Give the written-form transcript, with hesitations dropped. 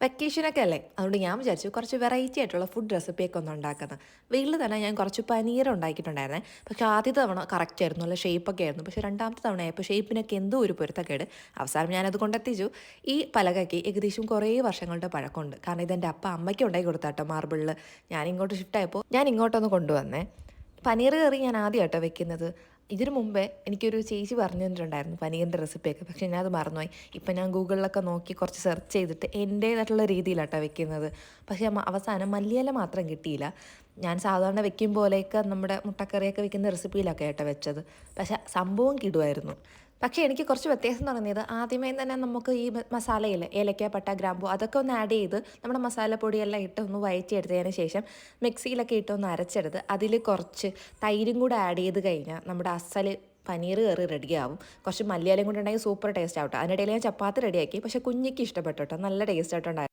വെക്കേഷനൊക്കെ അല്ലേ, അതുകൊണ്ട് ഞാൻ വിചാരിച്ചു കുറച്ച് വെറൈറ്റി ആയിട്ടുള്ള ഫുഡ് റെസിപ്പിയൊക്കെ ഒന്ന് ഉണ്ടാക്കുന്നത്. വീട്ടിൽ തന്നെ ഞാൻ കുറച്ച് പനീർ ഉണ്ടാക്കിയിട്ടുണ്ടായിരുന്നേ. പക്ഷേ ആദ്യത്തെ തവണ കറക്റ്റ് ആയിരുന്നു, നല്ല ഷേപ്പൊക്കെ ആയിരുന്നു. പക്ഷേ രണ്ടാമത്തെ തവണയായപ്പോൾ ഷേപ്പിനൊക്കെ എന്തോ ഒരു പൊരുത്തക്കേട്. അവസാനം ഞാനത് കൊണ്ടെത്തിച്ചു. ഈ പലകയ്ക്ക് ഏകദേശം കുറേ വർഷങ്ങളുടെ പഴക്കമുണ്ട്. കാരണം ഇതെൻ്റെ അമ്മയ്ക്ക് ഉണ്ടാക്കി കൊടുത്താട്ടോ മാർബിളിൽ. ഞാൻ ഇങ്ങോട്ട് ഷിഫ്റ്റ് ആയപ്പോൾ ഞാൻ ഇങ്ങോട്ടൊന്ന് കൊണ്ടുവന്നേ. പനീർ കറി ഞാൻ ആദ്യമായിട്ടോ വെക്കുന്നത്. ഇതിനു മുമ്പേ എനിക്കൊരു ചേച്ചി പറഞ്ഞു തന്നിട്ടുണ്ടായിരുന്നു പനീറിൻ്റെ റെസിപ്പിയൊക്കെ. പക്ഷേ ഞാനത് മറന്നുപോയി. ഇപ്പം ഞാൻ ഗൂഗിളിലൊക്കെ നോക്കി കുറച്ച് സെർച്ച് ചെയ്തിട്ട് എൻ്റേതായിട്ടുള്ള രീതിയിലാട്ടോ വെക്കുന്നത്. പക്ഷേ അവസാനം മല്ലിയില മാത്രം കിട്ടിയില്ല. ഞാൻ സാധാരണ വെക്കും പോലെയൊക്കെ നമ്മുടെ മുട്ടക്കറിയൊക്കെ വെക്കുന്ന റെസിപ്പിയിലൊക്കെ ആട്ടോ വെച്ചത്. പക്ഷേ സംഭവം കിടുവായിരുന്നു. പക്ഷേ എനിക്ക് കുറച്ച് വ്യത്യാസം തുടങ്ങിയത് ആദ്യമേ തന്നെ നമുക്ക് ഈ മസാലയില്ലേ, ഏലക്ക, പട്ട, ഗ്രാമ്പു അതൊക്കെ ഒന്ന് ആഡ് ചെയ്ത് നമ്മുടെ മസാലപ്പൊടിയെല്ലാം ഇട്ട് ഒന്ന് വഴറ്റിയെടുത്തതിന് ശേഷം മിക്സിയിലൊക്കെ ഇട്ടൊന്ന് അരച്ചെടുത്ത് അതിൽ കുറച്ച് തൈരും കൂടെ ആഡ് ചെയ്ത് കഴിഞ്ഞാൽ നമ്മുടെ അസൽ പനീർ കറി റെഡിയാവും. കുറച്ച് മല്ലിയിലയും കൂടെ ഉണ്ടെങ്കിൽ സൂപ്പർ ടേസ്റ്റ് ആവട്ടെ. അതിനിടയിൽ ഞാൻ ചപ്പാത്തി റെഡിയാക്കി. പക്ഷേ കുഞ്ഞിക്ക് ഇഷ്ടപ്പെട്ടു കേട്ടോ, നല്ല ടേസ്റ്റ് ആയിട്ടുണ്ടായിരുന്നു.